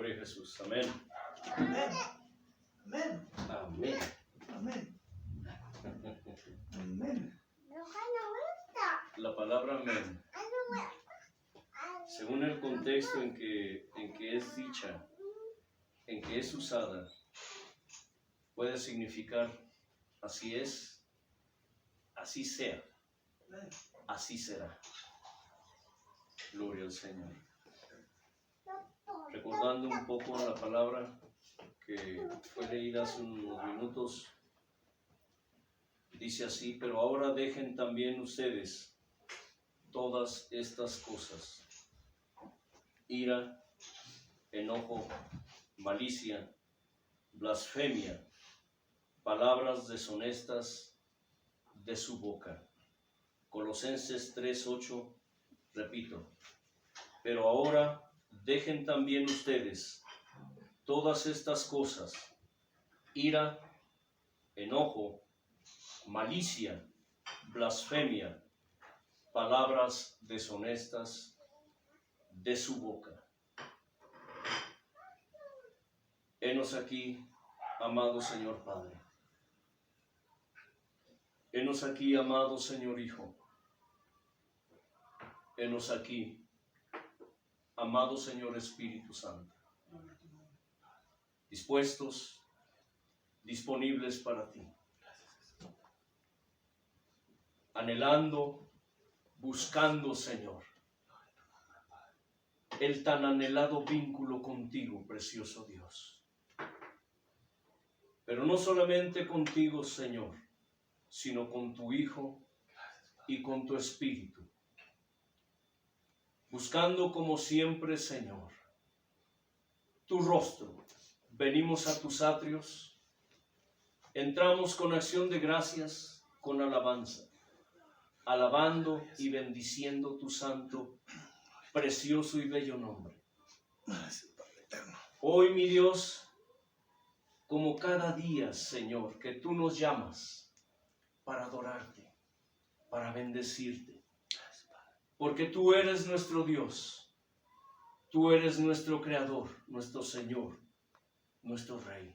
nombre de Jesús. Amén. Amén. Amén. Amén. Amén. Amén. La palabra amén, según el contexto en que es dicha, en que es usada, puede significar así es, así sea, así será. Gloria al Señor. Recordando un poco la palabra que fue leída hace unos minutos, dice así: pero ahora dejen también ustedes todas estas cosas: ira, enojo, malicia, blasfemia, palabras deshonestas de su boca. Colosenses 3:8, repito: pero ahora dejen también ustedes todas estas cosas: ira, enojo, malicia, blasfemia, palabras deshonestas de su boca. Henos aquí, amado Señor Padre. Henos aquí, amado Señor Hijo. Henos aquí, amado Señor Espíritu Santo. Dispuestos, disponibles para ti. Anhelando, buscando, Señor, el tan anhelado vínculo contigo, precioso Dios. Pero no solamente contigo, Señor, sino con tu Hijo y con tu Espíritu. Buscando como siempre, Señor, tu rostro. Venimos a tus atrios, entramos con acción de gracias, con alabanza, alabando y bendiciendo tu santo, precioso y bello nombre. Hoy, mi Dios, como cada día, Señor, que tú nos llamas para adorarte, para bendecirte, porque tú eres nuestro Dios, tú eres nuestro Creador, nuestro Señor, nuestro Rey.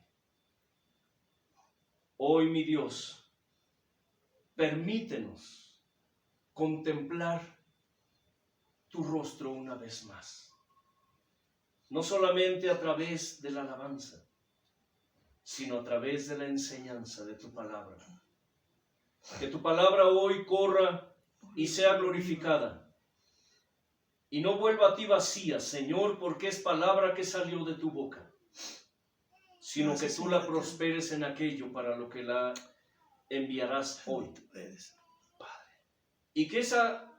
Hoy, mi Dios, permítenos contemplar tu rostro una vez más, no solamente a través de la alabanza, sino a través de la enseñanza de tu palabra. Que tu palabra hoy corra y sea glorificada, y no vuelva a ti vacía, Señor, porque es palabra que salió de tu boca, sino que tú la prosperes en aquello para lo que la enviarás hoy. Y que esa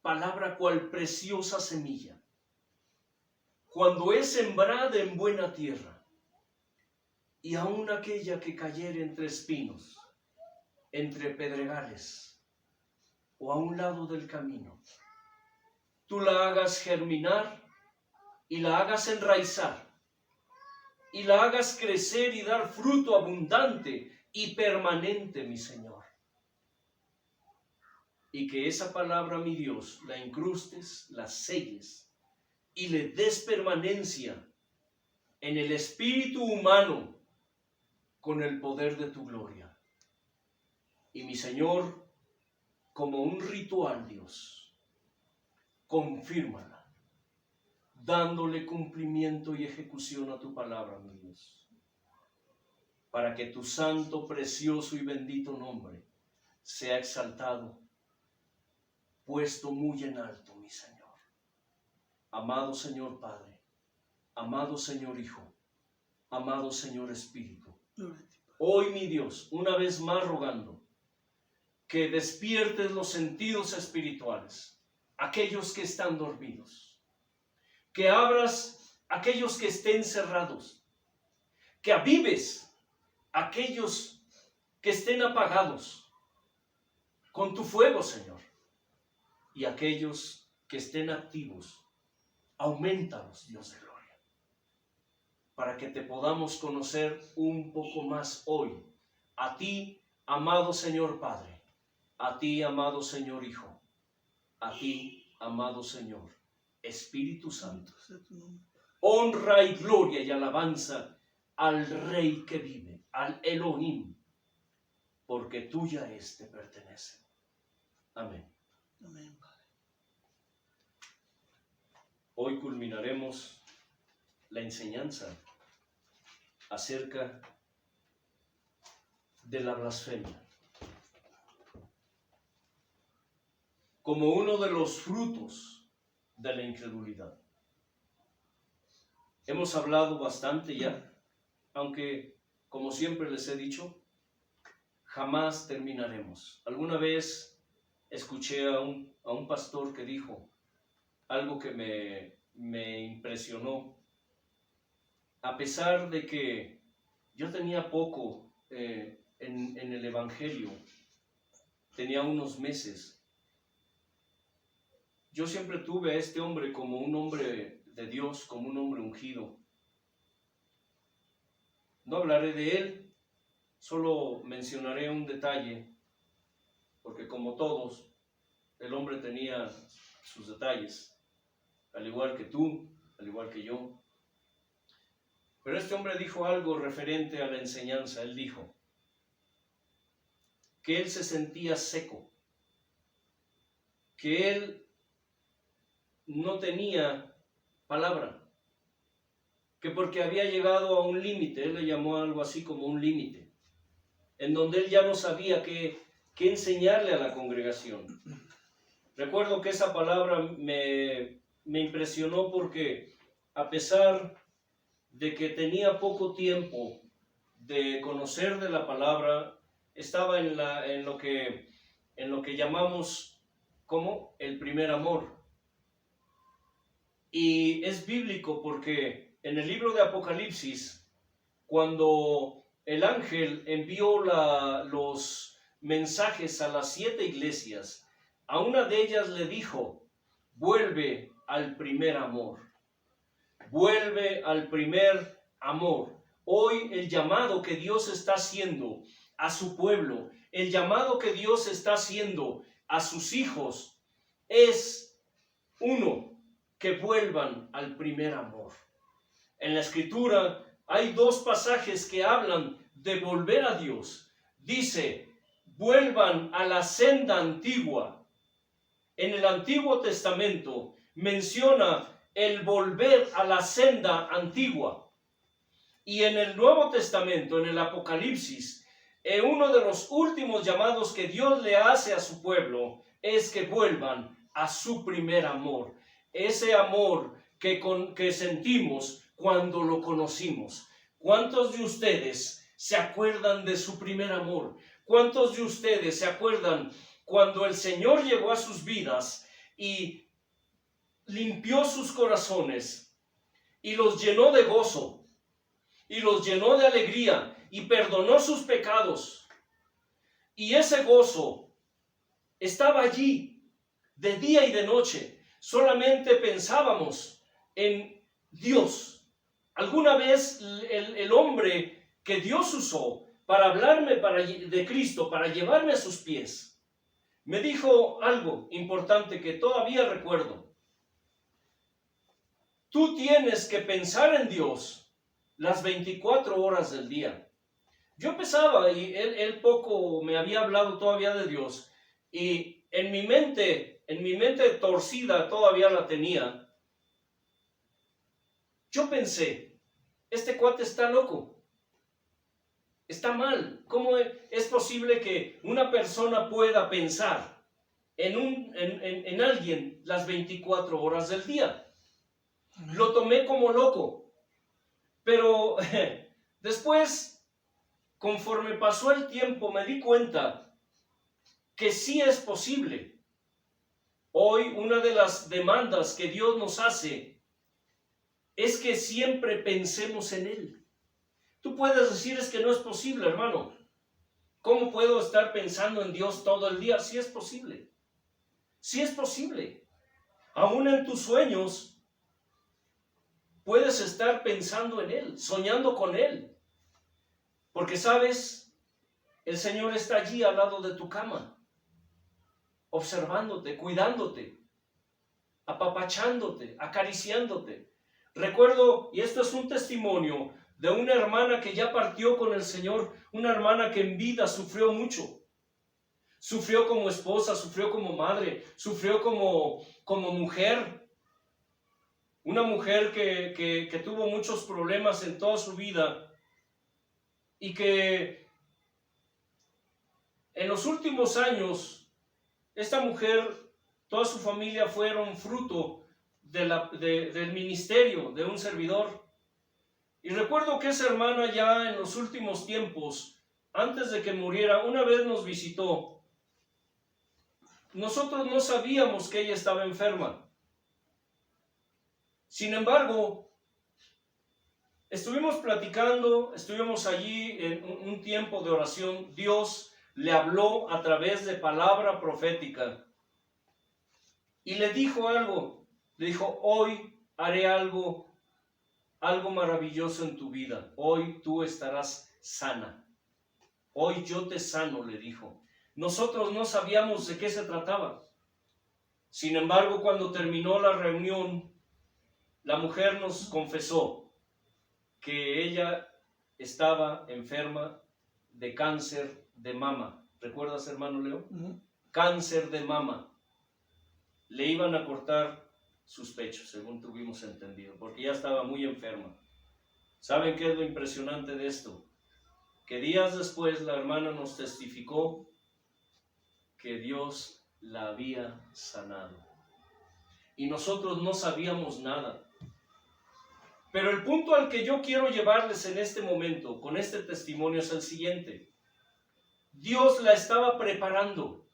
palabra, cual preciosa semilla, cuando es sembrada en buena tierra, y aun aquella que cayere entre espinos, entre pedregales, o a un lado del camino, tú la hagas germinar y la hagas enraizar, y la hagas crecer y dar fruto abundante y permanente, mi Señor. Y que esa palabra, mi Dios, la incrustes, la selles y le des permanencia en el espíritu humano con el poder de tu gloria. Y mi Señor, como un ritual, Dios, confírmala, dándole cumplimiento y ejecución a tu palabra, mi Dios, para que tu santo, precioso y bendito nombre sea exaltado, puesto muy en alto, mi Señor. Amado Señor Padre, amado Señor Hijo, amado Señor Espíritu, hoy, mi Dios, una vez más rogando que despiertes los sentidos espirituales, aquellos que están dormidos, que abras aquellos que estén cerrados, que avives aquellos que estén apagados con tu fuego, Señor, y aquellos que estén activos, aumentalos, Dios de gloria, para que te podamos conocer un poco más hoy, a ti, amado Señor Padre, a ti, amado Señor Hijo, a ti, amado Señor Espíritu Santo, honra y gloria y alabanza al Rey que vive, al Elohim, porque tuya te pertenece. Amén. Amén, Padre. Hoy culminaremos la enseñanza acerca de la blasfemia como uno de los frutos de la incredulidad. Hemos hablado bastante ya, aunque como siempre les he dicho, jamás terminaremos. Alguna vez escuché a un pastor que dijo algo que me impresionó. A pesar de que yo tenía poco en el Evangelio, tenía unos meses, yo siempre tuve a este hombre como un hombre de Dios, como un hombre ungido. No hablaré de él, solo mencionaré un detalle, porque como todos, el hombre tenía sus detalles, al igual que tú, al igual que yo. Pero este hombre dijo algo referente a la enseñanza. Él dijo que él se sentía seco, que él no tenía palabra, que porque había llegado a un límite, él le llamó algo así como un límite, en donde él ya no sabía qué enseñarle a la congregación. Recuerdo que esa palabra me impresionó porque a pesar de que tenía poco tiempo de conocer de la palabra, estaba en lo que llamamos como el primer amor. Y es bíblico porque en el libro de Apocalipsis, cuando el ángel envió los mensajes a las 7 iglesias, a una de ellas le dijo: vuelve al primer amor. Vuelve al primer amor. Hoy el llamado que Dios está haciendo a su pueblo, el llamado que Dios está haciendo a sus hijos es uno, que vuelvan al primer amor. En la Escritura hay dos pasajes que hablan de volver a Dios. Dice: vuelvan a la senda antigua. En el Antiguo Testamento menciona el volver a la senda antigua. Y en el Nuevo Testamento, en el Apocalipsis, uno de los últimos llamados que Dios le hace a su pueblo es que vuelvan a su primer amor. Ese amor que sentimos cuando lo conocimos. ¿Cuántos de ustedes se acuerdan de su primer amor? ¿Cuántos de ustedes se acuerdan cuando el Señor llegó a sus vidas y limpió sus corazones y los llenó de gozo y los llenó de alegría y perdonó sus pecados? Y ese gozo estaba allí de día y de noche. Solamente pensábamos en Dios. Alguna vez el hombre que Dios usó para hablarme de Cristo, para llevarme a sus pies, me dijo algo importante que todavía recuerdo. Tú tienes que pensar en Dios las 24 horas del día. Yo pensaba, y él poco me había hablado todavía de Dios, y en mi mente torcida todavía la tenía. Yo pensé, este cuate está loco, está mal. ¿Cómo es posible que una persona pueda pensar en alguien las 24 horas del día? Lo tomé como loco, pero después, conforme pasó el tiempo, me di cuenta que sí es posible. Hoy una de las demandas que Dios nos hace es que siempre pensemos en Él. Tú puedes decir: es que no es posible, hermano. ¿Cómo puedo estar pensando en Dios todo el día? Sí es posible. Sí es posible. Aún en tus sueños puedes estar pensando en Él, soñando con Él. Porque sabes, el Señor está allí al lado de tu cama, observándote, cuidándote, apapachándote, acariciándote. Recuerdo, y esto es un testimonio de una hermana que ya partió con el Señor, una hermana que en vida sufrió mucho. Sufrió como esposa, sufrió como madre, sufrió como mujer. Una mujer que tuvo muchos problemas en toda su vida y que en los últimos años, esta mujer, toda su familia fueron fruto del ministerio de un servidor. Y recuerdo que esa hermana ya en los últimos tiempos, antes de que muriera, una vez nos visitó. Nosotros no sabíamos que ella estaba enferma. Sin embargo, estuvimos platicando, estuvimos allí en un tiempo de oración. Dios le habló a través de palabra profética y le dijo algo. Le dijo: hoy haré algo maravilloso en tu vida. Hoy tú estarás sana. Hoy yo te sano, le dijo. Nosotros no sabíamos de qué se trataba. Sin embargo, cuando terminó la reunión, la mujer nos confesó que ella estaba enferma de cáncer de mama. ¿Recuerdas, hermano Leo? Cáncer de mama. Le iban a cortar sus pechos, según tuvimos entendido, porque ya estaba muy enferma. ¿Saben qué es lo impresionante de esto? Que días después la hermana nos testificó que Dios la había sanado. Y nosotros no sabíamos nada. Pero el punto al que yo quiero llevarles en este momento, con este testimonio, es el siguiente. Dios la estaba preparando.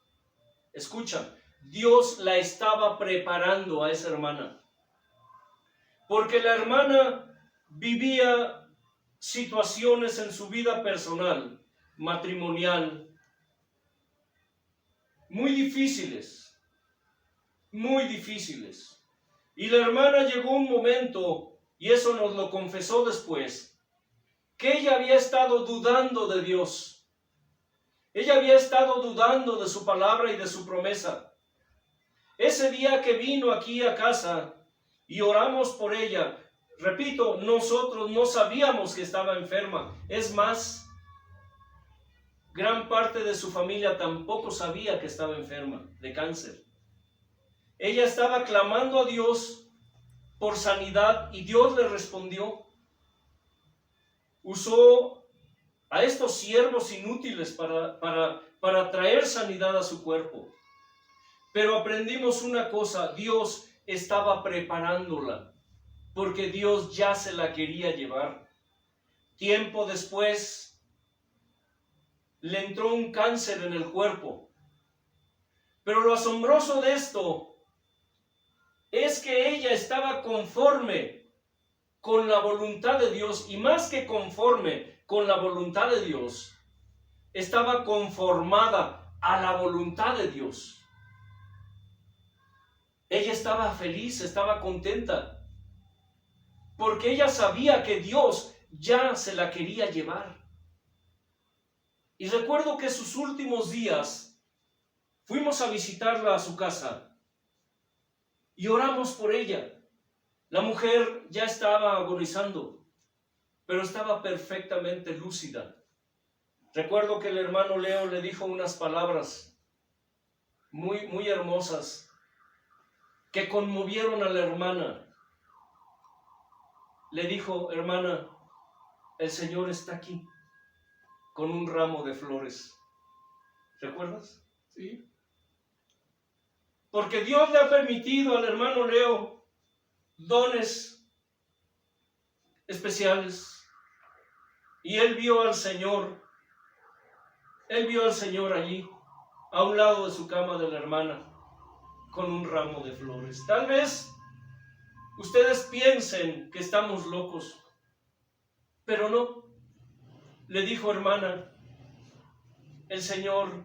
Escucha, Dios la estaba preparando a esa hermana. Porque la hermana vivía situaciones en su vida personal, matrimonial, muy difíciles. Y la hermana llegó un momento, y eso nos lo confesó después, que ella había estado dudando de Dios. Ella había estado dudando de su palabra y de su promesa. Ese día que vino aquí a casa y oramos por ella, repito, nosotros no sabíamos que estaba enferma. Es más, gran parte de su familia tampoco sabía que estaba enferma de cáncer. Ella estaba clamando a Dios por sanidad y Dios le respondió. Usó a estos siervos inútiles para traer sanidad a su cuerpo. Pero aprendimos una cosa: Dios estaba preparándola, porque Dios ya se la quería llevar. Tiempo después le entró un cáncer en el cuerpo. Pero lo asombroso de esto es que ella estaba conforme con la voluntad de Dios, y más que conforme con la voluntad de Dios, estaba conformada a la voluntad de Dios. Ella estaba feliz, estaba contenta, porque ella sabía que Dios ya se la quería llevar. Y recuerdo que sus últimos días fuimos a visitarla a su casa y oramos por ella. La mujer ya estaba agonizando, pero estaba perfectamente lúcida. Recuerdo que el hermano Leo le dijo unas palabras muy hermosas que conmovieron a la hermana. Le dijo: hermana, el Señor está aquí con un ramo de flores. ¿Recuerdas? Sí. Porque Dios le ha permitido al hermano Leo dones especiales. Y él vio al Señor allí, a un lado de su cama de la hermana, con un ramo de flores. Tal vez ustedes piensen que estamos locos, pero no. Le dijo: hermana, el Señor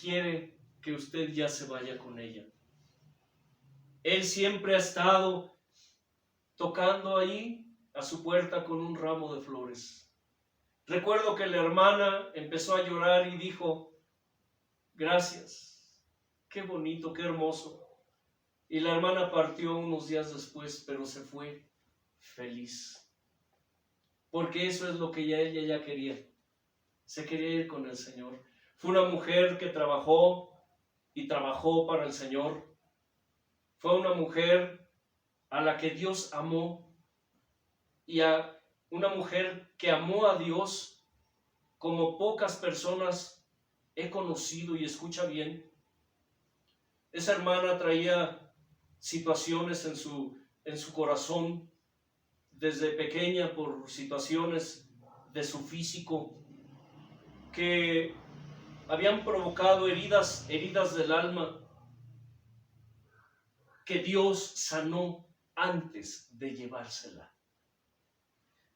quiere que usted ya se vaya con ella. Él siempre ha estado tocando ahí a su puerta con un ramo de flores. Recuerdo que la hermana empezó a llorar y dijo: gracias, qué bonito, qué hermoso. Y la hermana partió unos días después, pero se fue feliz. Porque eso es lo que ella ya quería. Se quería ir con el Señor. Fue una mujer que trabajó y trabajó para el Señor. Fue una mujer a la que Dios amó, y a una mujer que amó a Dios como pocas personas he conocido. Y escucha bien, esa hermana traía situaciones en su corazón desde pequeña, por situaciones de su físico que habían provocado heridas del alma, que Dios sanó antes de llevársela.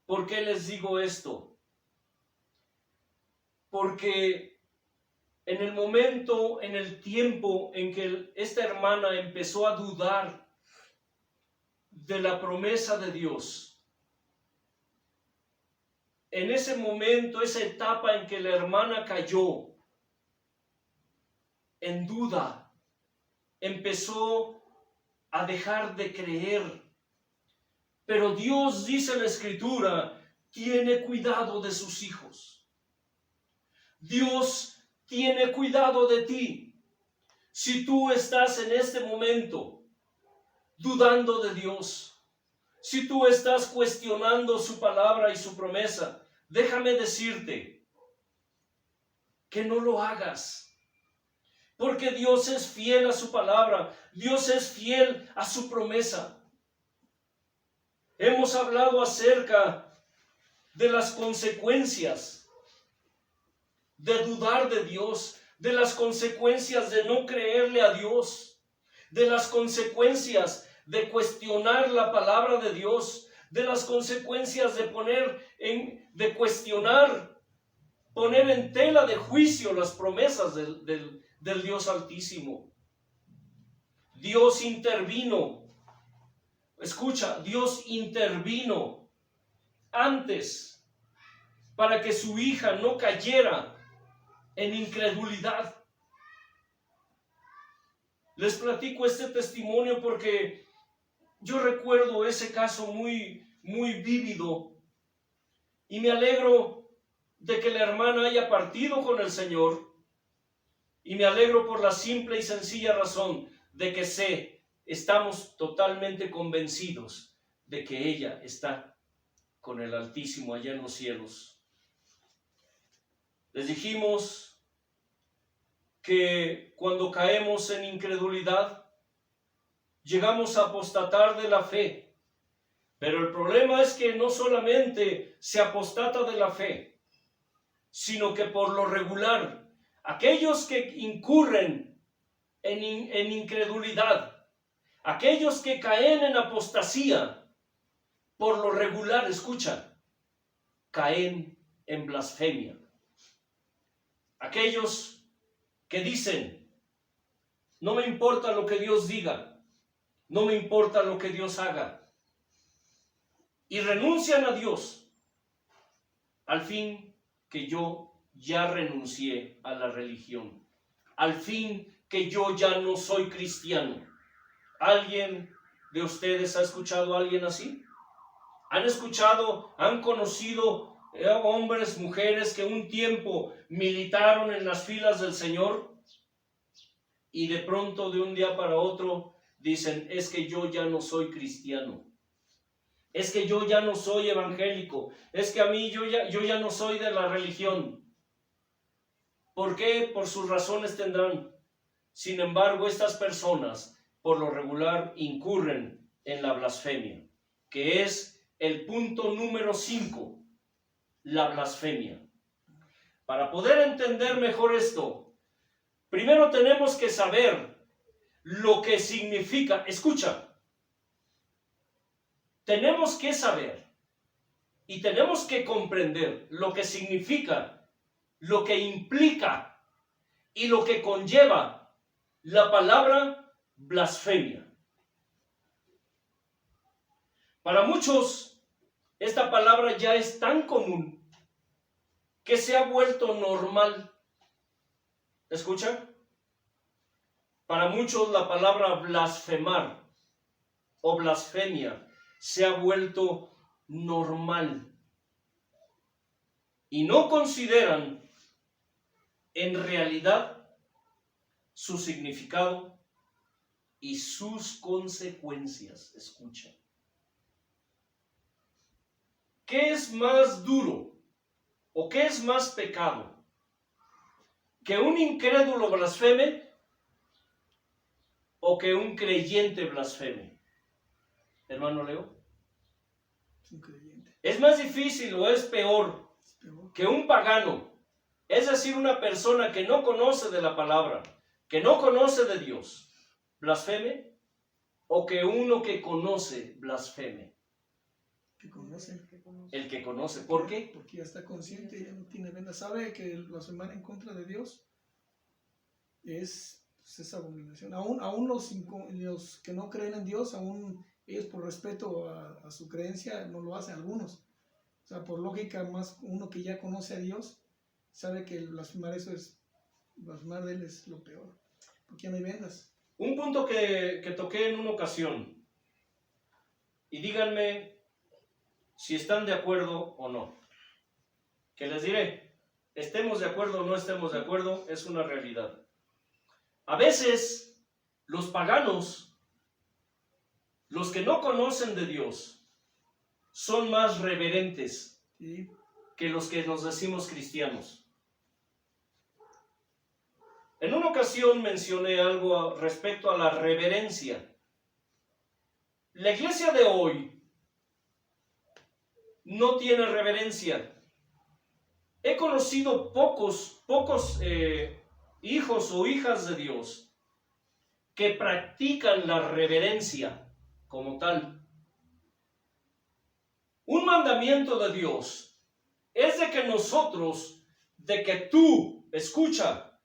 ¿Por qué les digo esto? Porque en el momento, en el tiempo en que esta hermana empezó a dudar de la promesa de Dios, en ese momento, esa etapa en que la hermana cayó en duda, empezó a dejar de creer. Pero Dios, dice en la Escritura, tiene cuidado de sus hijos. Dios tiene cuidado de ti. Si tú estás en este momento dudando de Dios, si tú estás cuestionando su palabra y su promesa, déjame decirte que no lo hagas. Porque Dios es fiel a su palabra. Dios es fiel a su promesa. Hemos hablado acerca de las consecuencias de dudar de Dios, de las consecuencias de no creerle a Dios, de las consecuencias de cuestionar la palabra de Dios, de las consecuencias de poner en tela de juicio las promesas del Dios Altísimo. Dios intervino. Escucha, Dios intervino antes para que su hija no cayera en incredulidad. Les platico este testimonio porque yo recuerdo ese caso muy, muy vívido, y me alegro de que la hermana haya partido con el Señor, y me alegro por la simple y sencilla razón de que estamos totalmente convencidos de que ella está con el Altísimo allá en los cielos. Les dijimos que cuando caemos en incredulidad, llegamos a apostatar de la fe. Pero el problema es que no solamente se apostata de la fe, sino que por lo regular, aquellos que incurren en incredulidad, aquellos que caen en apostasía, por lo regular, escucha, caen en blasfemia. Aquellos que dicen, no me importa lo que Dios diga, no me importa lo que Dios haga, y renuncian a Dios, al fin que yo ya renuncié a la religión, al fin que yo ya no soy cristiano. ¿Alguien de ustedes ha escuchado a alguien así? ¿Han escuchado, han conocido hombres, mujeres que un tiempo militaron en las filas del Señor y de pronto, de un día para otro, dicen, es que yo ya no soy cristiano, es que yo ya no soy evangélico, es que a mí yo ya no soy de la religión? ¿Por qué? Por sus razones tendrán. Sin embargo, estas personas por lo regular incurren en la blasfemia, que es el punto número 5, la blasfemia. Para poder entender mejor esto, primero tenemos que saber lo que significa. Escucha, tenemos que saber y tenemos que comprender lo que significa, lo que implica y lo que conlleva la palabra blasfemia. Para muchos, esta palabra ya es tan común que se ha vuelto normal. ¿Escucha? Para muchos la palabra blasfemar o blasfemia se ha vuelto normal y no consideran en realidad su significado y sus consecuencias. Escucha. ¿Qué es más duro o qué es más pecado? ¿Que un incrédulo blasfeme o que un creyente blasfeme? Hermano Leo. Es un creyente. ¿Es más difícil o es peor Es peor. que un pagano, es decir, una persona que no conoce de la palabra, que no conoce de Dios, blasfeme, o que uno que conoce blasfeme? Que conoce. El que conoce. ¿Por qué? Porque ya está consciente, ya no tiene venda. Sabe que el blasfemar en contra de Dios es abominación. Aún los que no creen en Dios, aún ellos por respeto a su creencia no lo hacen, algunos. O sea, por lógica, más uno que ya conoce a Dios, sabe que el blasfemar blasfemar de Él es lo peor. Porque ya no hay vendas. Un punto que toqué en una ocasión, y díganme si están de acuerdo o no. Que les diré, estemos de acuerdo o no estemos de acuerdo, es una realidad. A veces, los paganos, los que no conocen de Dios, son más reverentes ¿Sí? que los que nos decimos cristianos. En una ocasión mencioné algo respecto a la reverencia. La iglesia de hoy no tiene reverencia. He conocido pocos hijos o hijas de Dios que practican la reverencia como tal. Un mandamiento de Dios es de que nosotros, de que tú, escucha,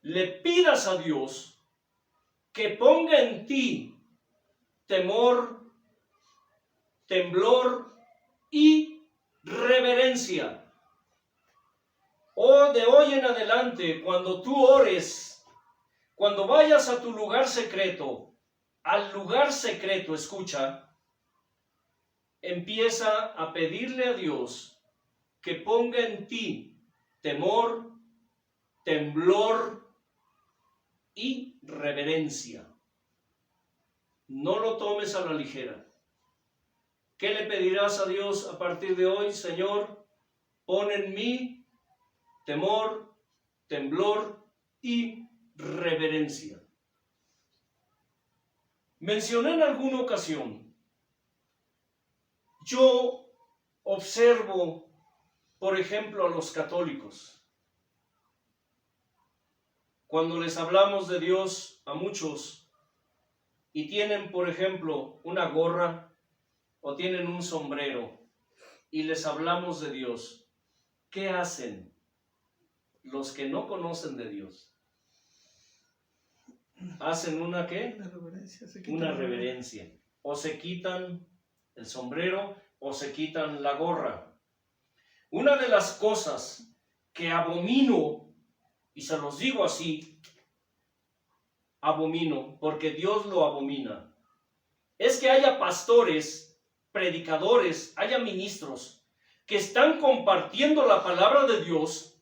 le pidas a Dios que ponga en ti temor, temblor y reverencia. O de hoy en adelante, cuando tú ores, cuando vayas a tu lugar secreto, al lugar secreto, escucha, empieza a pedirle a Dios que ponga en ti temor, temblor y reverencia. No lo tomes a la ligera. ¿Qué le pedirás a Dios a partir de hoy? Señor, pon en mí temor, temblor y reverencia. Mencioné en alguna ocasión, yo observo, por ejemplo, a los católicos. Cuando les hablamos de Dios a muchos y tienen, por ejemplo, una gorra o tienen un sombrero y les hablamos de Dios, ¿qué hacen los que no conocen de Dios? ¿Hacen una qué? Una reverencia. Una reverencia. O se quitan el sombrero o se quitan la gorra. Una de las cosas que abomino, y se los digo así, abomino, porque Dios lo abomina, es que haya pastores, predicadores, haya ministros que están compartiendo la palabra de Dios,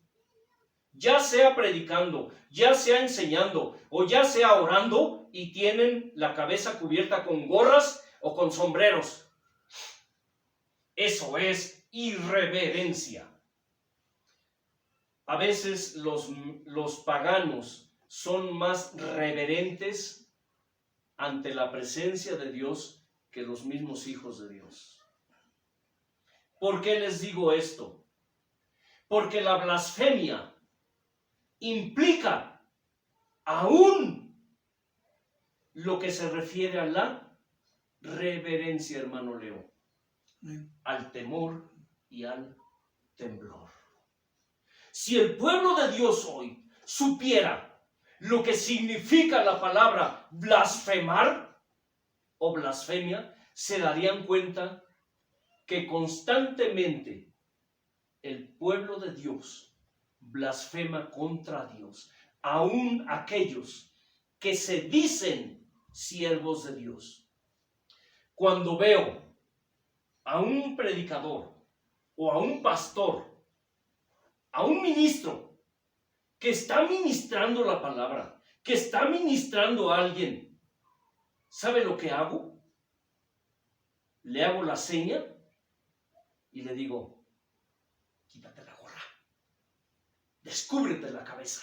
ya sea predicando, ya sea enseñando o ya sea orando, y tienen la cabeza cubierta con gorras o con sombreros. Eso es irreverencia. A veces los paganos son más reverentes ante la presencia de Dios que los mismos hijos de Dios. ¿Por qué les digo esto? Porque la blasfemia implica aún lo que se refiere a la reverencia, hermano Leo, al temor y al temblor. Si el pueblo de Dios hoy supiera lo que significa la palabra blasfemar o blasfemia, se darían cuenta que constantemente el pueblo de Dios blasfema contra Dios, aún aquellos que se dicen siervos de Dios. Cuando veo a un predicador o a un pastor, a un ministro que está ministrando la palabra, que está ministrando a alguien, ¿sabe lo que hago? Le hago la seña y le digo, quítate la gorra, descúbrete la cabeza.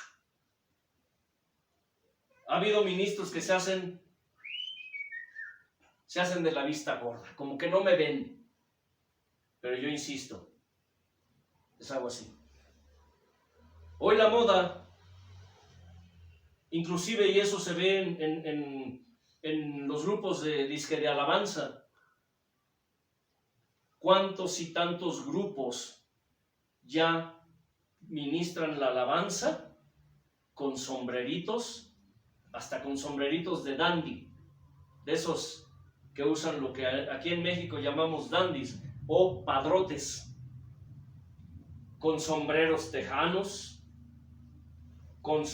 Ha habido ministros que se hacen de la vista gorda, como que no me ven. Pero yo insisto, es algo así. Hoy la moda, inclusive, y eso se ve en los grupos de disque de alabanza, cuántos y tantos grupos ya ministran la alabanza con sombreritos, hasta con sombreritos de dandy, de esos que usan lo que aquí en México llamamos dandis o padrotes, con sombreros tejanos, con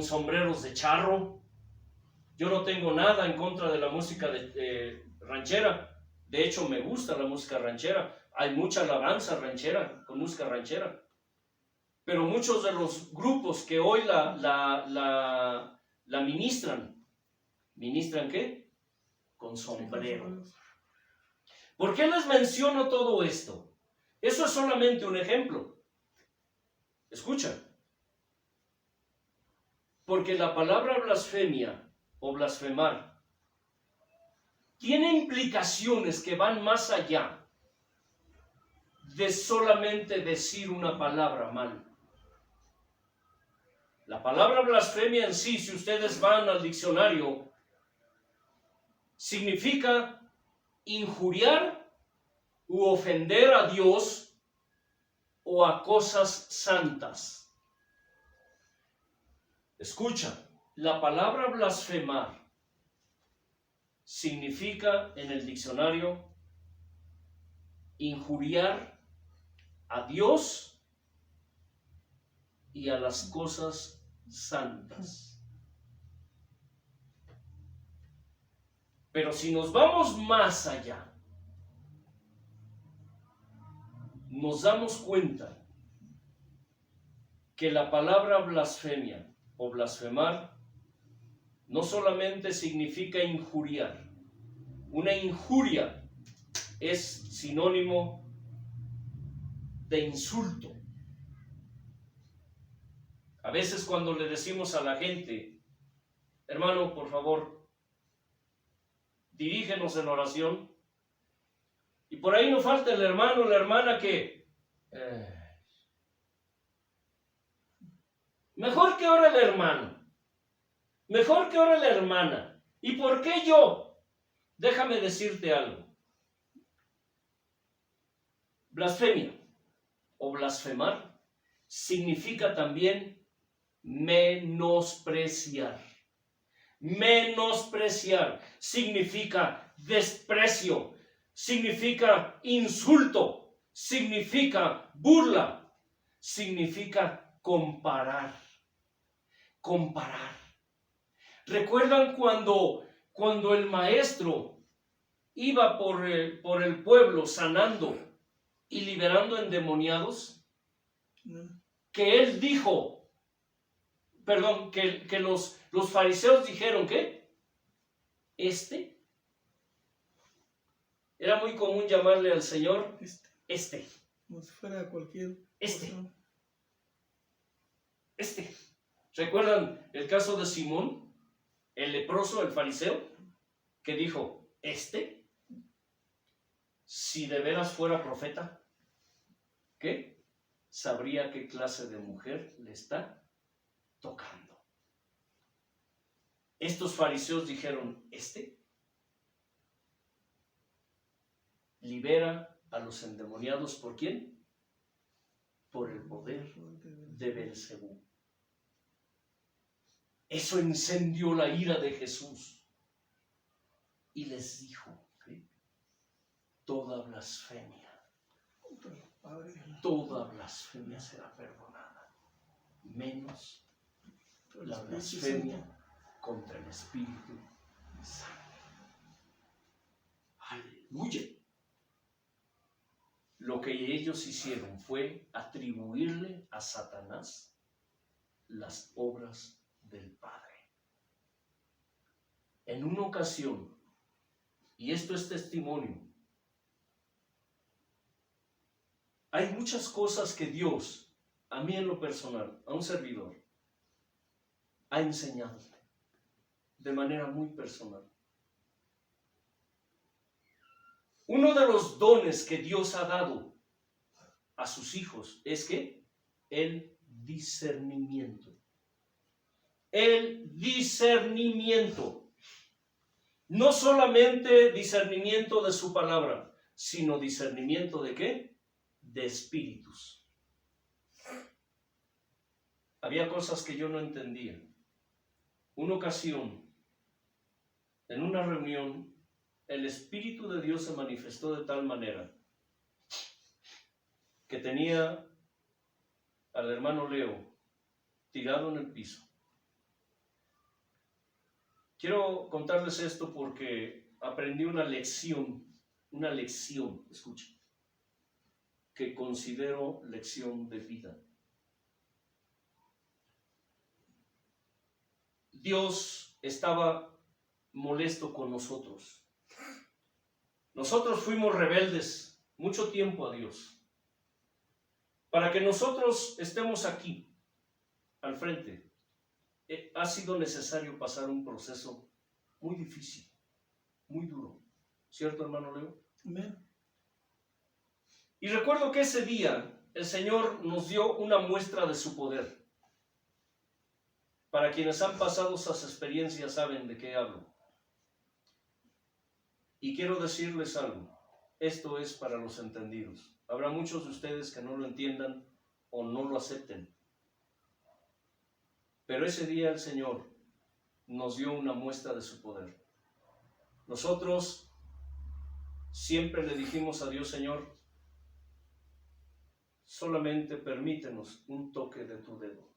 sombreros de charro. Yo no tengo nada en contra de la música ranchera. De hecho, me gusta la música ranchera. Hay mucha alabanza ranchera, con música ranchera. Pero muchos de los grupos que hoy la ministran, ¿ministran qué? Con sombrero. ¿Por qué les menciono todo esto? Eso es solamente un ejemplo. Escucha. Porque la palabra blasfemia o blasfemar tiene implicaciones que van más allá de solamente decir una palabra mal. La palabra blasfemia en sí, si ustedes van al diccionario, significa injuriar u ofender a Dios o a cosas santas. Escucha, la palabra blasfemar significa en el diccionario injuriar a Dios y a las cosas santas. Pero si nos vamos más allá, nos damos cuenta que la palabra blasfemia o blasfemar no solamente significa injuriar. Una injuria es sinónimo de insulto. A veces cuando le decimos a la gente, hermano, por favor, dirígenos en oración, y por ahí no falta el hermano o la hermana que mejor que ore el hermano, mejor que ore la hermana. ¿Y por qué yo? Déjame decirte algo. Blasfemia o blasfemar significa también menospreciar. Menospreciar significa desprecio, significa insulto, significa burla, significa comparar. Comparar. ¿Recuerdan cuando el maestro iba por el pueblo sanando y liberando endemoniados? Que él dijo, perdón, que los fariseos dijeron que era muy común llamarle al Señor como si fuera cualquier cosa. ¿Recuerdan el caso de Simón, el leproso, el fariseo, que dijo, si de veras fuera profeta, ¿qué? Sabría qué clase de mujer le está tocando. Estos fariseos dijeron, libera a los endemoniados, ¿por quién? Por el poder de Beelzebú. Eso encendió la ira de Jesús y les dijo, toda blasfemia será perdonada, menos la blasfemia contra el Espíritu Santo. Aleluya. Lo que ellos hicieron fue atribuirle a Satanás las obras del Padre. En una ocasión, y esto es testimonio, hay muchas cosas que Dios, a mí en lo personal, a un servidor, ha enseñado de manera muy personal. Uno de los dones que Dios ha dado a sus hijos es que el discernimiento. El discernimiento. No solamente discernimiento de su palabra, sino discernimiento ¿de qué? De espíritus. Había cosas que yo no entendía. Una ocasión, en una reunión, el Espíritu de Dios se manifestó de tal manera que tenía al hermano Leo tirado en el piso. Quiero contarles esto porque aprendí una lección, escuchen, que considero lección de vida. Dios estaba molesto con nosotros. Nosotros fuimos rebeldes mucho tiempo a Dios. Para que nosotros estemos aquí, al frente, ha sido necesario pasar un proceso muy difícil, muy duro. ¿Cierto, hermano Leo? Amén. Y recuerdo que ese día el Señor nos dio una muestra de su poder. Para quienes han pasado esas experiencias saben de qué hablo. Y quiero decirles algo. Esto es para los entendidos. Habrá muchos de ustedes que no lo entiendan o no lo acepten. Pero ese día el Señor nos dio una muestra de su poder. Nosotros siempre le dijimos a Dios, Señor, solamente permítenos un toque de tu dedo.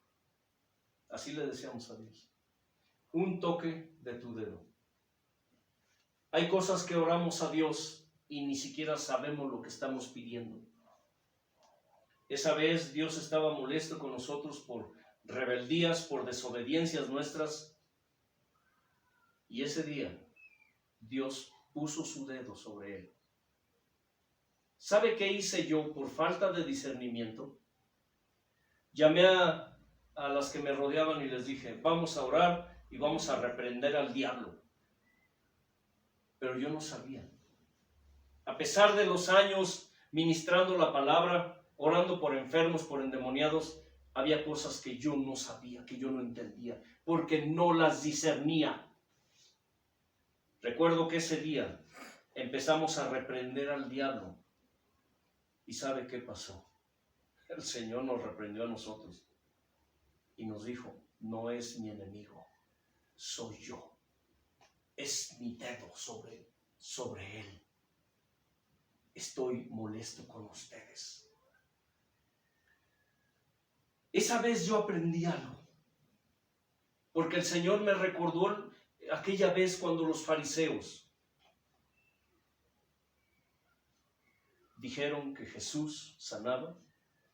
Así le decíamos a Dios. Un toque de tu dedo. Hay cosas que oramos a Dios y ni siquiera sabemos lo que estamos pidiendo. Esa vez Dios estaba molesto con nosotros por rebeldías, por desobediencias nuestras. Y ese día Dios puso su dedo sobre él. ¿Sabe qué hice yo por falta de discernimiento? Llamé a las que me rodeaban y les dije, vamos a orar y vamos a reprender al diablo. Pero yo no sabía. A pesar de los años ministrando la palabra, orando por enfermos, por endemoniados, había cosas que yo no sabía, que yo no entendía, porque no las discernía. Recuerdo que ese día empezamos a reprender al diablo. ¿Y sabe qué pasó? El Señor nos reprendió a nosotros y nos dijo, no es mi enemigo, soy yo. Es mi dedo sobre él. Estoy molesto con ustedes. Esa vez yo aprendí algo, porque el Señor me recordó aquella vez cuando los fariseos dijeron que Jesús sanaba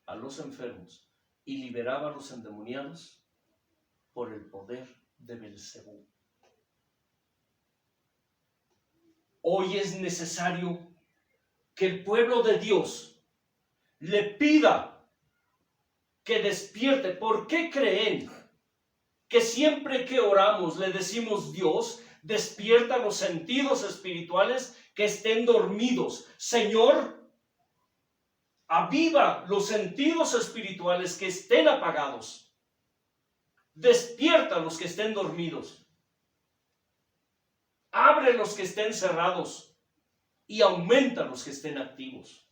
a los enfermos y liberaba a los endemoniados por el poder de Belcebú. Hoy es necesario que el pueblo de Dios le pida que despierte. ¿Por qué creen que siempre que oramos le decimos, Dios, despierta los sentidos espirituales que estén dormidos? Señor, aviva los sentidos espirituales que estén apagados. Despierta los que estén dormidos. Abre los que estén cerrados y aumenta los que estén activos.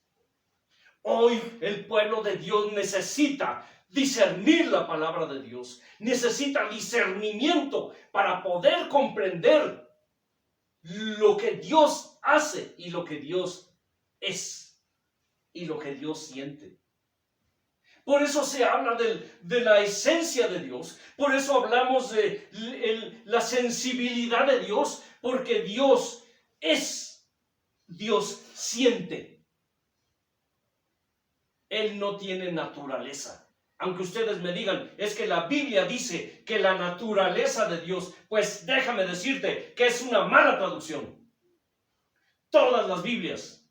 Hoy el pueblo de Dios necesita discernir la palabra de Dios. Necesita discernimiento para poder comprender lo que Dios hace y lo que Dios es y lo que Dios siente. Por eso se habla de la esencia de Dios. Por eso hablamos de la sensibilidad de Dios, porque Dios siente. Él no tiene naturaleza. Aunque ustedes me digan, es que la Biblia dice que la naturaleza de Dios, pues déjame decirte que es una mala traducción. Todas las Biblias,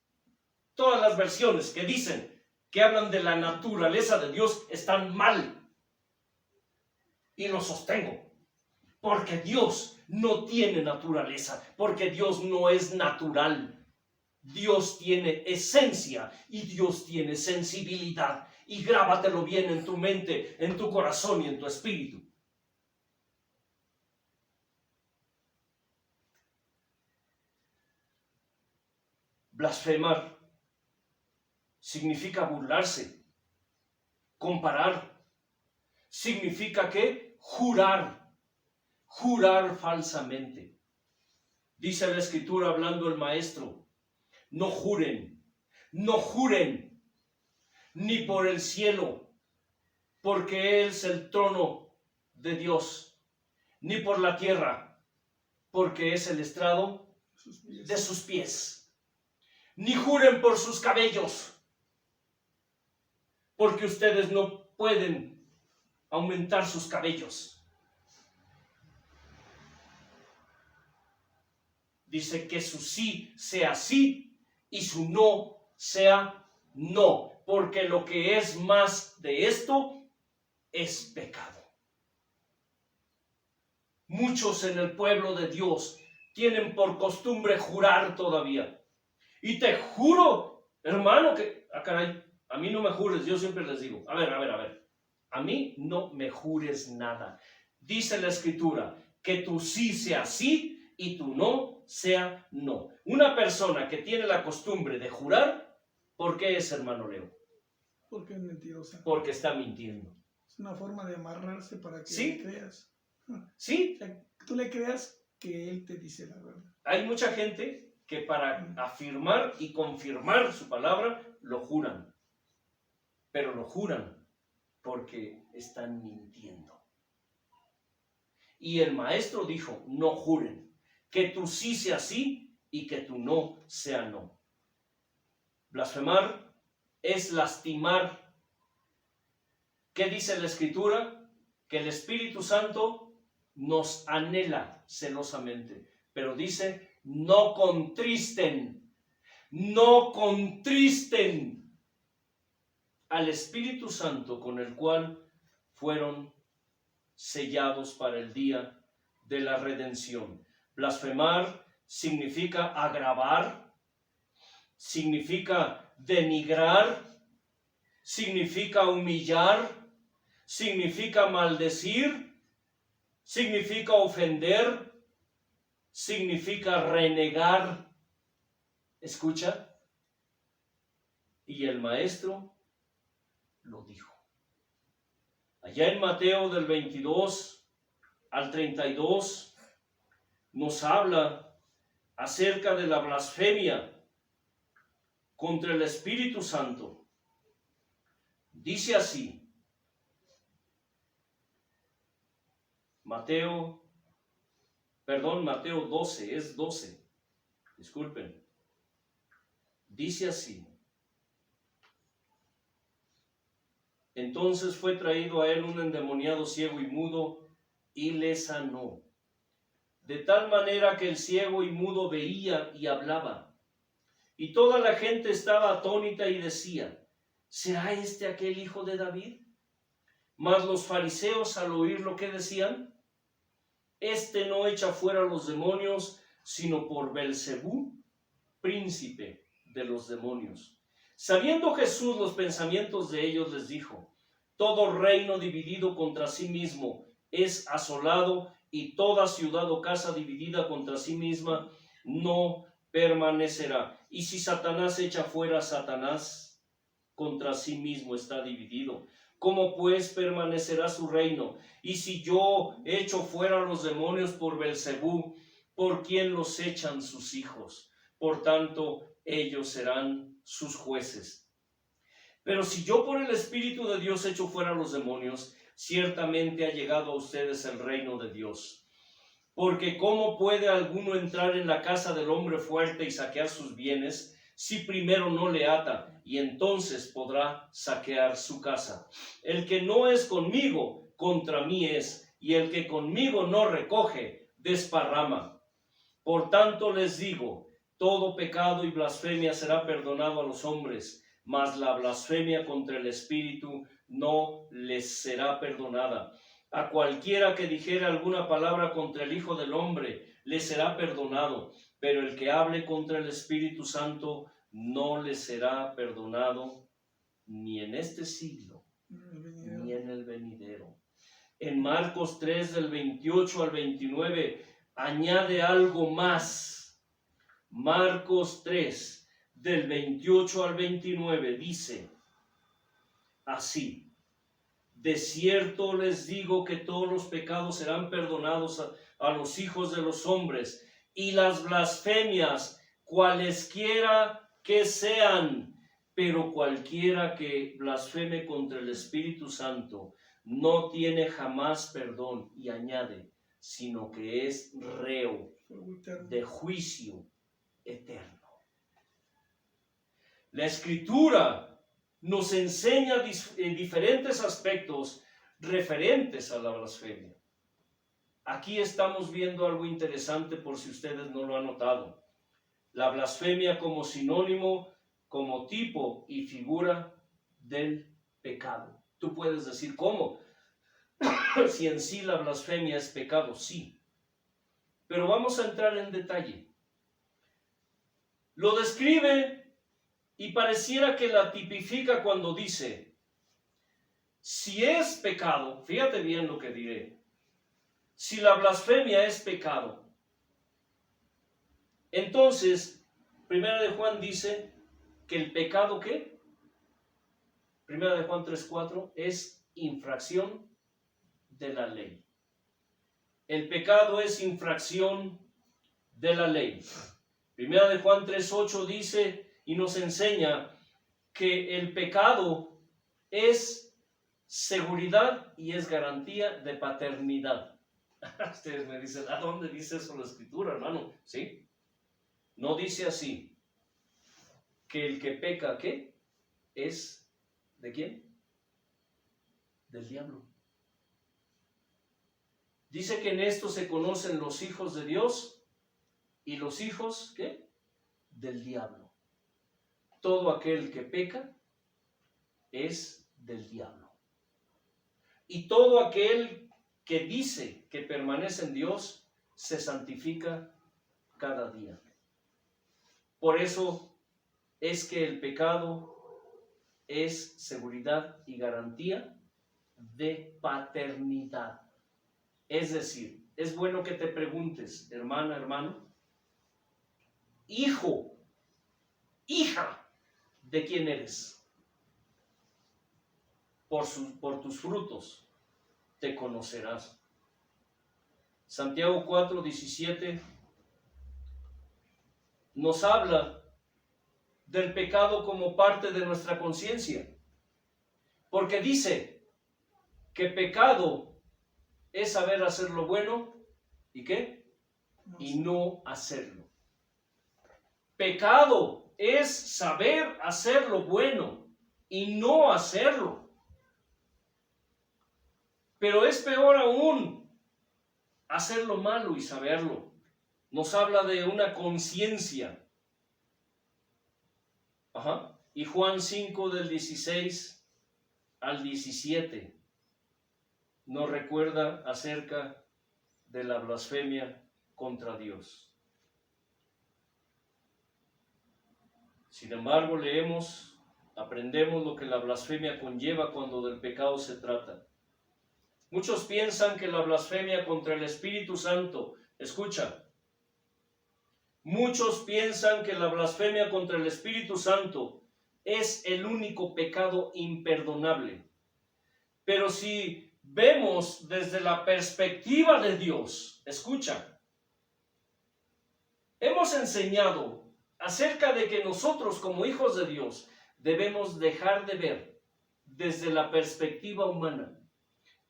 todas las versiones que dicen que hablan de la naturaleza de Dios están mal. Y lo sostengo. Porque Dios no tiene naturaleza. Porque Dios no es natural. Dios tiene esencia y Dios tiene sensibilidad. Y grábatelo bien en tu mente, en tu corazón y en tu espíritu. Blasfemar significa burlarse, comparar. Significa que jurar falsamente. Dice la Escritura hablando el maestro, no juren, ni por el cielo, porque Él es el trono de Dios, ni por la tierra, porque es el estrado de sus pies. Ni juren por sus cabellos, porque ustedes no pueden aumentar sus cabellos. Dice que su sí sea sí y su no sea no, porque lo que es más de esto es pecado. Muchos en el pueblo de Dios tienen por costumbre jurar todavía. Y te juro, hermano, que, caray, a mí no me jures, yo siempre les digo, a ver, a mí no me jures nada. Dice la Escritura, que tu sí sea sí y tu no sea no. Una persona que tiene la costumbre de jurar, ¿por qué es, hermano Leo? Porque es mentirosa. Porque está mintiendo. Es una forma de amarrarse para que ¿Sí? le creas. ¿Sí? O sea, que tú le creas que él te dice la verdad. Hay mucha gente que para afirmar y confirmar su palabra, lo juran. Pero lo juran porque están mintiendo. Y el maestro dijo, no juren, que tu sí sea sí y que tu no sea no. Blasfemar es lastimar. ¿Qué dice la Escritura? Que el Espíritu Santo nos anhela celosamente, pero dice, no contristen al Espíritu Santo con el cual fueron sellados para el día de la redención. Blasfemar significa agravar, significa denigrar, significa humillar, significa maldecir, significa ofender, significa renegar. ¿Escucha? Y el maestro lo dijo. Allá en Mateo del 22 al 32 nos habla acerca de la blasfemia contra el Espíritu Santo. Dice así, Mateo 12, es 12, disculpen. Dice así, entonces fue traído a él un endemoniado ciego y mudo y le sanó, de tal manera que el ciego y mudo veía y hablaba. Y toda la gente estaba atónita y decía, ¿será este aquel hijo de David? Mas los fariseos al oír lo que decían, este no echa fuera los demonios, sino por Belcebú, príncipe de los demonios. Sabiendo Jesús los pensamientos de ellos, les dijo, todo reino dividido contra sí mismo es asolado, y toda ciudad o casa dividida contra sí misma no permanecerá. Y si Satanás echa fuera a Satanás, contra sí mismo está dividido. ¿Cómo pues permanecerá su reino? Y si yo echo fuera a los demonios por Belcebú, ¿por quién los echan sus hijos? Por tanto, ellos serán sus jueces. Pero si yo por el Espíritu de Dios echo fuera a los demonios, ciertamente ha llegado a ustedes el reino de Dios. Porque ¿cómo puede alguno entrar en la casa del hombre fuerte y saquear sus bienes, si primero no le ata, y entonces podrá saquear su casa? El que no es conmigo, contra mí es, y el que conmigo no recoge, desparrama. Por tanto les digo, todo pecado y blasfemia será perdonado a los hombres, mas la blasfemia contra el Espíritu no les será perdonada. A cualquiera que dijere alguna palabra contra el Hijo del Hombre, le será perdonado, pero el que hable contra el Espíritu Santo no le será perdonado, ni en este siglo, ni en el venidero. En Marcos 3, del 28 al 29, añade algo más. Marcos 3, del 28 al 29, dice así: de cierto les digo que todos los pecados serán perdonados a los hijos de los hombres, y las blasfemias, cualesquiera que sean, pero cualquiera que blasfeme contra el Espíritu Santo no tiene jamás perdón, y añade, sino que es reo de juicio eterno. La Escritura nos enseña diferentes aspectos referentes a la blasfemia. Aquí estamos viendo algo interesante por si ustedes no lo han notado. La blasfemia como sinónimo, como tipo y figura del pecado. Tú puedes decir, ¿cómo? Si en sí la blasfemia es pecado, sí. Pero vamos a entrar en detalle. Lo describe y pareciera que la tipifica cuando dice, si es pecado, fíjate bien lo que diré, si la blasfemia es pecado, entonces, Primera de Juan dice que el pecado, ¿qué? Primera de Juan 3:4 es infracción de la ley. El pecado es infracción de la ley. Primera de Juan 3:8 dice y nos enseña que el pecado es seguridad y es garantía de paternidad. Ustedes me dicen, ¿a dónde dice eso la Escritura, hermano? ¿Sí? No dice así, que el que peca, ¿qué? Es, ¿de quién? Del diablo. Dice que en esto se conocen los hijos de Dios y los hijos, ¿qué? Del diablo. Todo aquel que peca es del diablo. Y todo aquel que dice que permanece en Dios se santifica cada día. Por eso es que el pecado es seguridad y garantía de paternidad. Es decir, es bueno que te preguntes, hermana, hermano, hijo, hija, ¿de quién eres? Por tus frutos te conocerás. Santiago 4:17 nos habla del pecado como parte de nuestra conciencia, porque dice que pecado es saber hacer lo bueno y ¿qué? Y no hacerlo. Pecado es saber hacer lo bueno y no hacerlo. Pero es peor aún hacer lo malo y saberlo. Nos habla de una conciencia. Y Juan 5 del 16 al 17 nos recuerda acerca de la blasfemia contra Dios. Sin embargo, leemos, aprendemos lo que la blasfemia conlleva cuando del pecado se trata. Muchos piensan que la blasfemia contra el Espíritu Santo, escucha, muchos piensan que la blasfemia contra el Espíritu Santo es el único pecado imperdonable. Pero si vemos desde la perspectiva de Dios, escucha, hemos enseñado acerca de que nosotros como hijos de Dios debemos dejar de ver desde la perspectiva humana.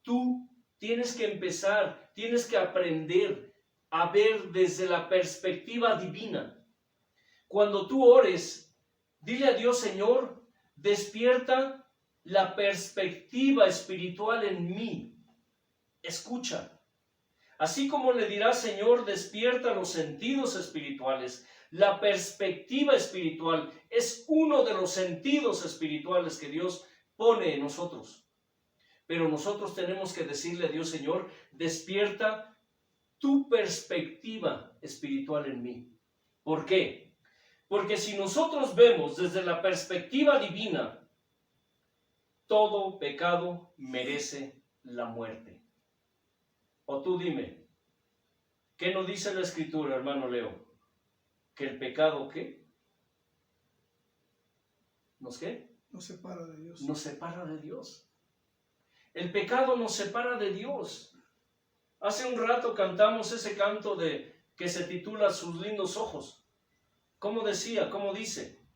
Tú tienes que empezar, tienes que aprender a ver desde la perspectiva divina. Cuando tú ores, dile a Dios: Señor, despierta la perspectiva espiritual en mí. Escucha. Así como le dirás: Señor, despierta los sentidos espirituales. La perspectiva espiritual es uno de los sentidos espirituales que Dios pone en nosotros. Pero nosotros tenemos que decirle a Dios: Señor, despierta tu perspectiva espiritual en mí. ¿Por qué? Porque si nosotros vemos desde la perspectiva divina, todo pecado merece la muerte. O tú dime, ¿qué nos dice la Escritura, hermano Leo? ¿Que el pecado qué? ¿Nos qué? Nos separa de Dios. Nos separa de Dios. El pecado nos separa de Dios. Hace un rato cantamos ese canto que se titula Sus lindos ojos. ¿Cómo decía? ¿Cómo dice?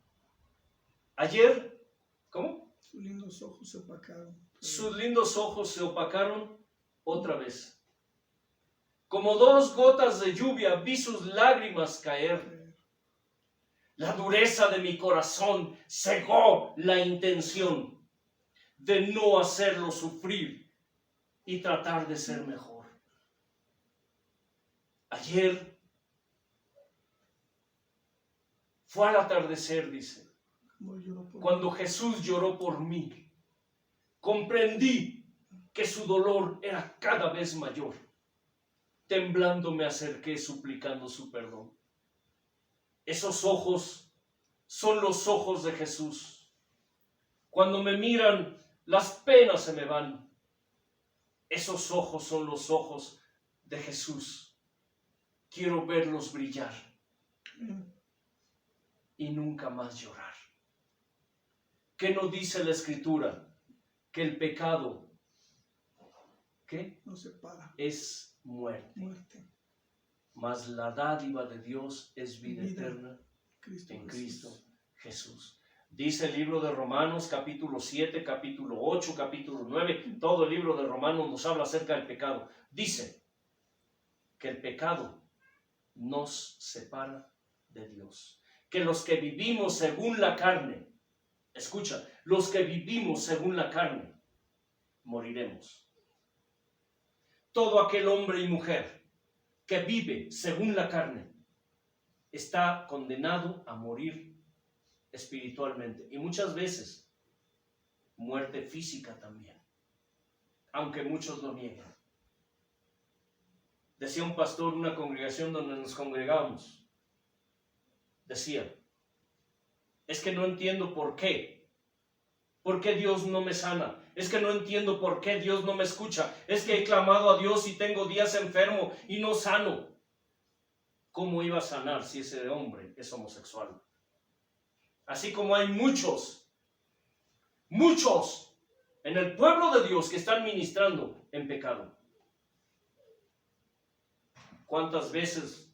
Ayer, ¿cómo? Sus lindos ojos se opacaron. Sus lindos ojos se opacaron otra vez. Como 2 gotas de lluvia vi sus lágrimas caer. La dureza de mi corazón cegó la intención de no hacerlo sufrir y tratar de ser mejor. Ayer fue al atardecer, dice, cuando Jesús lloró por mí. Comprendí que su dolor era cada vez mayor. Temblando me acerqué suplicando su perdón. Esos ojos son los ojos de Jesús. Cuando me miran, las penas se me van. Esos ojos son los ojos de Jesús. Quiero verlos brillar y nunca más llorar. ¿Qué nos dice la Escritura? Que el pecado, ¿qué? Nos separa. Es muerte. Muerte. Mas la dádiva de Dios es vida eterna en Jesús. Cristo Jesús. Dice el libro de Romanos, capítulo 7, capítulo 8, capítulo 9, todo el libro de Romanos nos habla acerca del pecado. Dice que el pecado nos separa de Dios. Que los que vivimos según la carne, escucha, los que vivimos según la carne, moriremos. Todo aquel hombre y mujer que vive según la carne está condenado a morir espiritualmente. Y muchas veces, muerte física también, aunque muchos lo nieguen. Decía un pastor en una congregación donde nos congregábamos, decía: es que no entiendo por qué Dios no me sana. Es que no entiendo por qué Dios no me escucha. Es que he clamado a Dios y tengo días enfermo y no sano. ¿Cómo iba a sanar si ese hombre es homosexual? Así como hay muchos en el pueblo de Dios que están ministrando en pecado. ¿Cuántas veces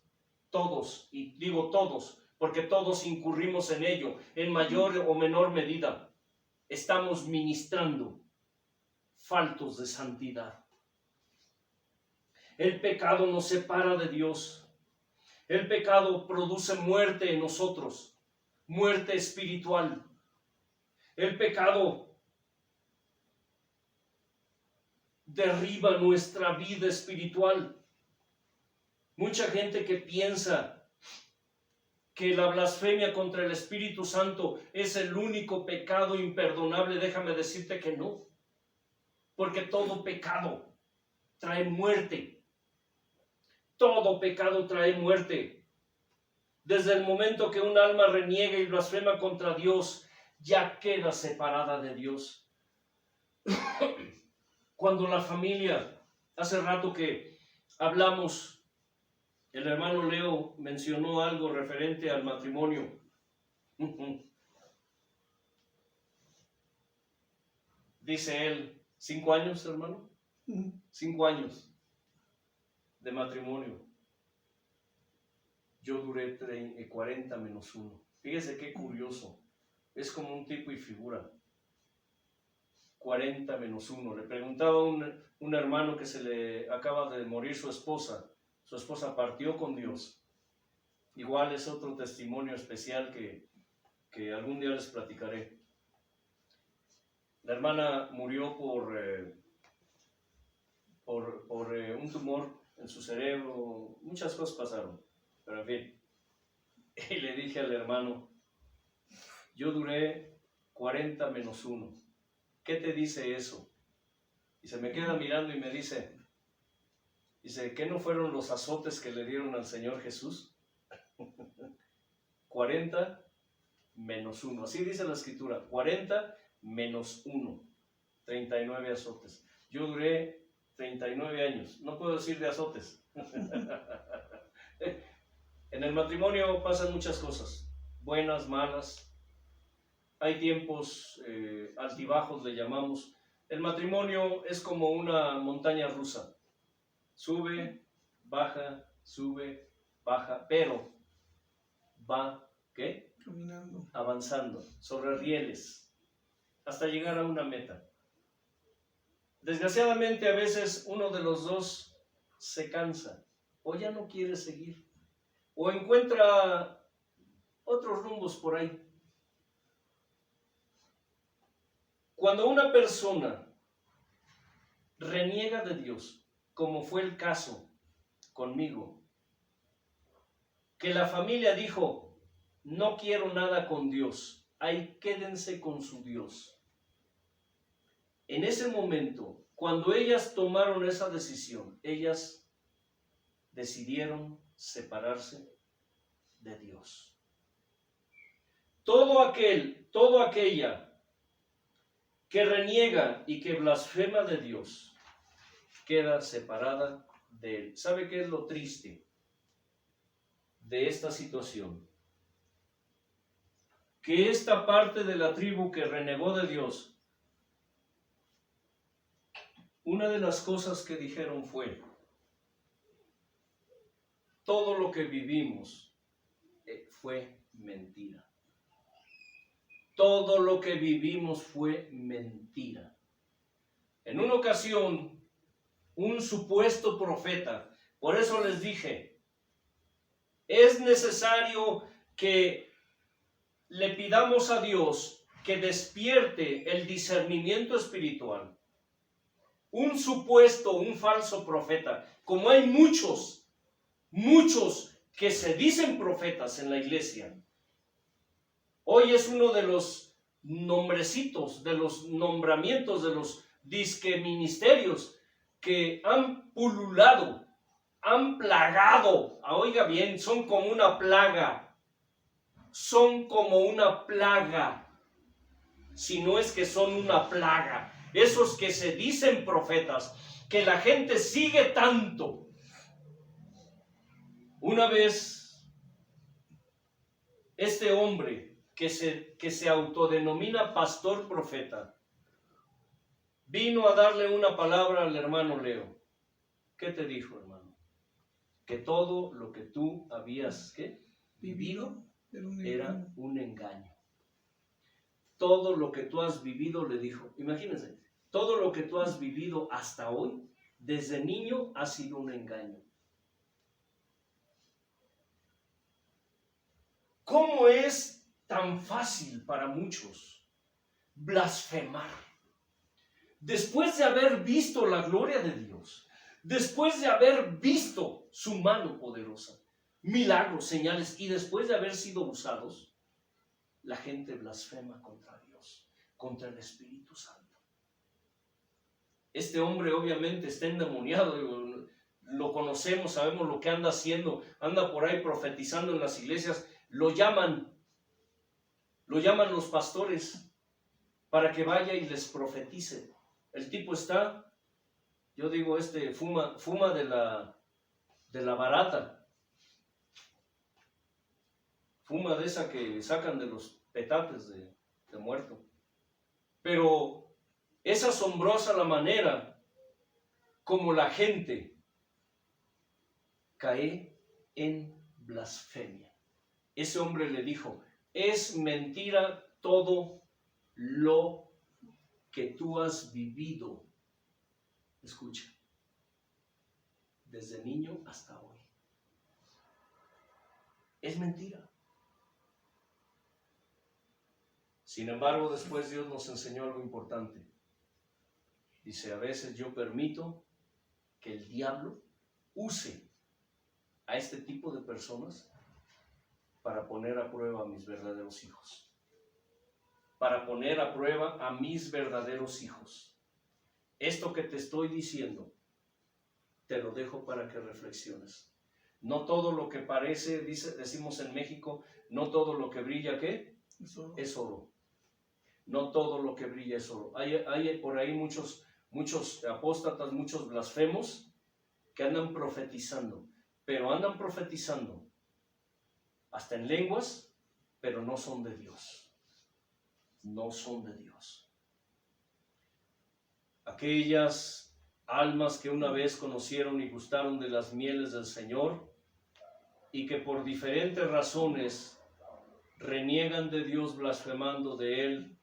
todos, y digo todos, porque todos incurrimos en ello, en mayor o menor medida, estamos ministrando faltos de santidad? El pecado nos separa de Dios. El pecado produce muerte en nosotros, muerte espiritual. El pecado derriba nuestra vida espiritual. Mucha gente que piensa que la blasfemia contra el Espíritu Santo es el único pecado imperdonable, déjame decirte que no. Porque todo pecado trae muerte. Todo pecado trae muerte. Desde el momento que un alma reniega y blasfema contra Dios, ya queda separada de Dios. Cuando la familia, hace rato que hablamos, el hermano Leo mencionó algo referente al matrimonio. Dice él, 5 años, hermano. 5 años de matrimonio. Yo duré 40 menos 1. Fíjese qué curioso. es como un tipo y figura. 40 menos 1. Le preguntaba a un hermano que se le acaba de morir su esposa. Su esposa partió con Dios. Igual es otro testimonio especial que algún día les platicaré. La hermana murió por un tumor en su cerebro. Muchas cosas pasaron. Pero en fin. Y le dije al hermano, yo duré 40 menos 1. ¿Qué te dice eso? Y se me queda mirando y me dice, ¿qué no fueron los azotes que le dieron al Señor Jesús? 40 menos 1. Así dice la Escritura, 40 menos 1. 39 azotes. Yo duré 39 años. No puedo decir de azotes. En el matrimonio pasan muchas cosas, buenas, malas. Hay tiempos altibajos, le llamamos. El matrimonio es como una montaña rusa. Sube, baja, pero va, ¿qué? Caminando. Avanzando sobre rieles hasta llegar a una meta. Desgraciadamente a veces uno de los dos se cansa o ya no quiere seguir o encuentra otros rumbos por ahí. Cuando una persona reniega de Dios, como fue el caso conmigo, que la familia dijo, no quiero nada con Dios, ahí quédense con su Dios. En ese momento, cuando ellas tomaron esa decisión, ellas decidieron separarse de Dios. Todo aquella que reniega y que blasfema de Dios, queda separada de Él. ¿Sabe qué es lo triste de esta situación? Que esta parte de la tribu que renegó de Dios, una de las cosas que dijeron fue, todo lo que vivimos fue mentira. Todo lo que vivimos fue mentira. En una ocasión, un supuesto profeta, por eso les dije, es necesario que le pidamos a Dios que despierte el discernimiento espiritual. Un falso profeta, como hay muchos que se dicen profetas en la iglesia. Hoy es uno de los nombrecitos, de los nombramientos, de los disque ministerios que han pululado, han plagado. Oiga bien, son como una plaga. Son como una plaga. Si no es que son una plaga. Esos que se dicen profetas, que la gente sigue tanto. Una vez, este hombre que se autodenomina pastor profeta, vino a darle una palabra al hermano Leo. ¿Qué te dijo, hermano? Que todo lo que tú habías vivido era un engaño. Todo lo que tú has vivido, le dijo, imagínense, todo lo que tú has vivido hasta hoy, desde niño, ha sido un engaño. ¿Cómo es tan fácil para muchos blasfemar? Después de haber visto la gloria de Dios, después de haber visto su mano poderosa, milagros, señales, y después de haber sido usados, la gente blasfema contra Dios, contra el Espíritu Santo. Este hombre obviamente está endemoniado, lo conocemos, sabemos lo que anda haciendo, anda por ahí profetizando en las iglesias, lo llaman los pastores para que vaya y les profetice. El tipo está, yo digo, fuma de la barata, fuma de esa que sacan de los petates de muerto. Pero es asombrosa la manera como la gente cae en blasfemia. Ese hombre le dijo, es mentira todo lo que tú has vivido, escucha, desde niño hasta hoy, es mentira. Sin embargo, después Dios nos enseñó algo importante. Dice, a veces yo permito que el diablo use a este tipo de personas para poner a prueba a mis verdaderos hijos. Para poner a prueba a mis verdaderos hijos. Esto que te estoy diciendo, te lo dejo para que reflexiones. No todo lo que parece, decimos en México, no todo lo que brilla, ¿qué? Es oro. No todo lo que brilla es oro. Hay por ahí muchos apóstatas, muchos blasfemos que andan profetizando, pero andan profetizando hasta en lenguas, pero no son de Dios. No son de Dios. Aquellas almas que una vez conocieron y gustaron de las mieles del Señor y que por diferentes razones reniegan de Dios, blasfemando de Él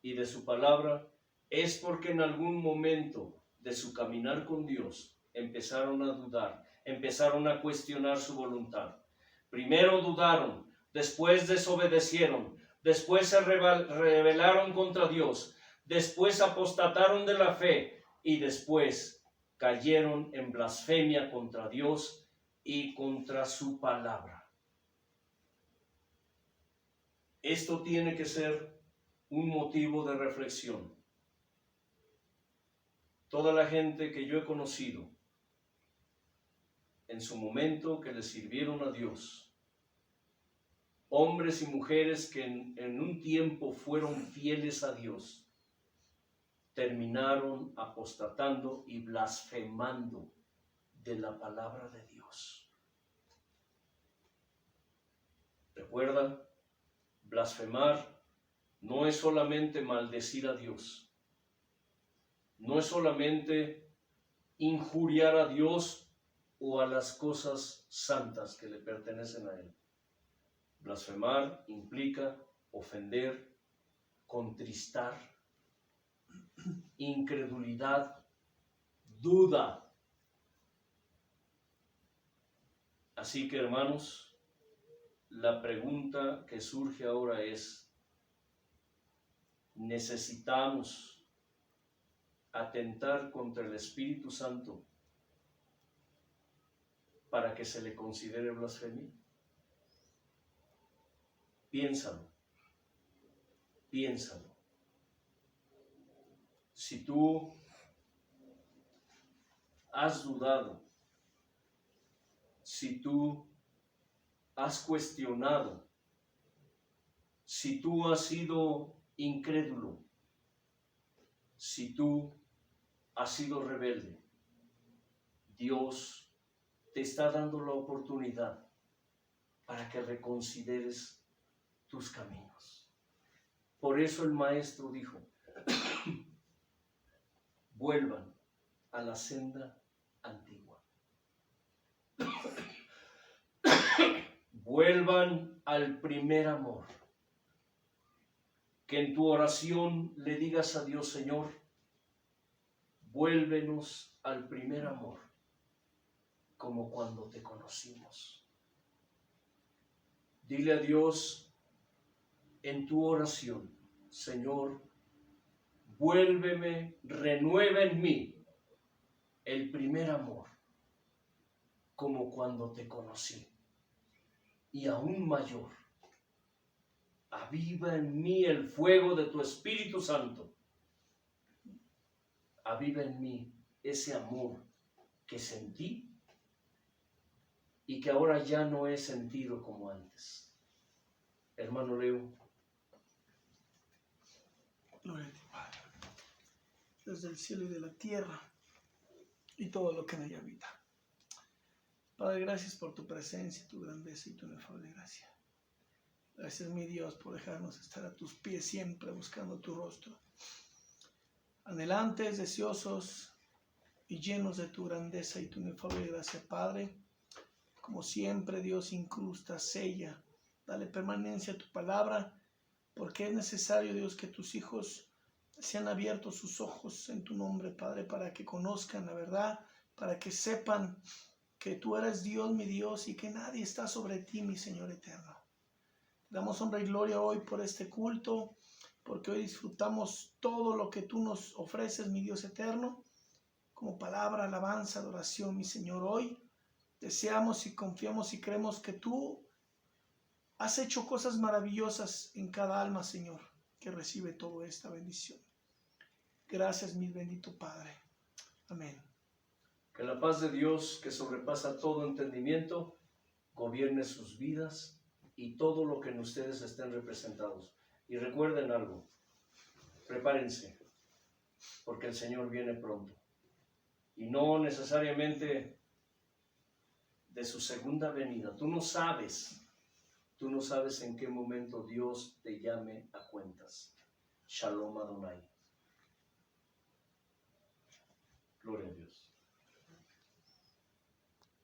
y de su palabra, es porque en algún momento de su caminar con Dios empezaron a dudar, empezaron a cuestionar su voluntad. Primero dudaron, después desobedecieron, después se rebelaron contra Dios, después apostataron de la fe y después cayeron en blasfemia contra Dios y contra su palabra. Esto tiene que ser un motivo de reflexión. Toda la gente que yo he conocido, en su momento que le sirvieron a Dios, hombres y mujeres que en un tiempo fueron fieles a Dios, terminaron apostatando y blasfemando de la palabra de Dios. Recuerda, blasfemar no es solamente maldecir a Dios, no es solamente injuriar a Dios o a las cosas santas que le pertenecen a Él. Blasfemar implica ofender, contristar, incredulidad, duda. Así que, hermanos, la pregunta que surge ahora es, ¿necesitamos atentar contra el Espíritu Santo para que se le considere blasfemia? Piénsalo, piénsalo. Si tú has dudado, si tú has cuestionado, si tú has sido incrédulo, si tú has sido rebelde, Dios te está dando la oportunidad para que reconsideres tus caminos. Por eso el maestro dijo, vuelvan a la senda antigua. Vuelvan al primer amor. Que en tu oración le digas a Dios, Señor, vuélvenos al primer amor, como cuando te conocimos. Dile a Dios en tu oración, Señor, vuélveme, renueva en mí el primer amor, como cuando te conocí, y aún mayor. Aviva en mí el fuego de tu Espíritu Santo. Aviva en mí ese amor que sentí y que ahora ya no he sentido como antes. Hermano Leo. Gloria a ti, Padre, desde el cielo y de la tierra y todo lo que en ella habita. Padre, gracias por tu presencia, tu grandeza y tu inefable gracia. Gracias, mi Dios, por dejarnos estar a tus pies siempre buscando tu rostro. Anhelantes, deseosos y llenos de tu grandeza y tu inefable gracia, Padre. Como siempre, Dios, incrusta, sella, dale permanencia a tu palabra porque es necesario, Dios, que tus hijos sean abiertos sus ojos en tu nombre, Padre, para que conozcan la verdad, para que sepan que tú eres Dios, mi Dios, y que nadie está sobre ti, mi Señor eterno. Te damos honra y gloria hoy por este culto, porque hoy disfrutamos todo lo que tú nos ofreces, mi Dios eterno, como palabra, alabanza, adoración, mi Señor. Hoy deseamos y confiamos y creemos que tú has hecho cosas maravillosas en cada alma, Señor, que recibe toda esta bendición. Gracias, mi bendito Padre. Amén. Que la paz de Dios, que sobrepasa todo entendimiento, gobierne sus vidas y todo lo que en ustedes estén representados. Y recuerden algo, prepárense, porque el Señor viene pronto. Y no necesariamente de su segunda venida. Tú no sabes en qué momento Dios te llame a cuentas. Shalom Adonai. Gloria a Dios.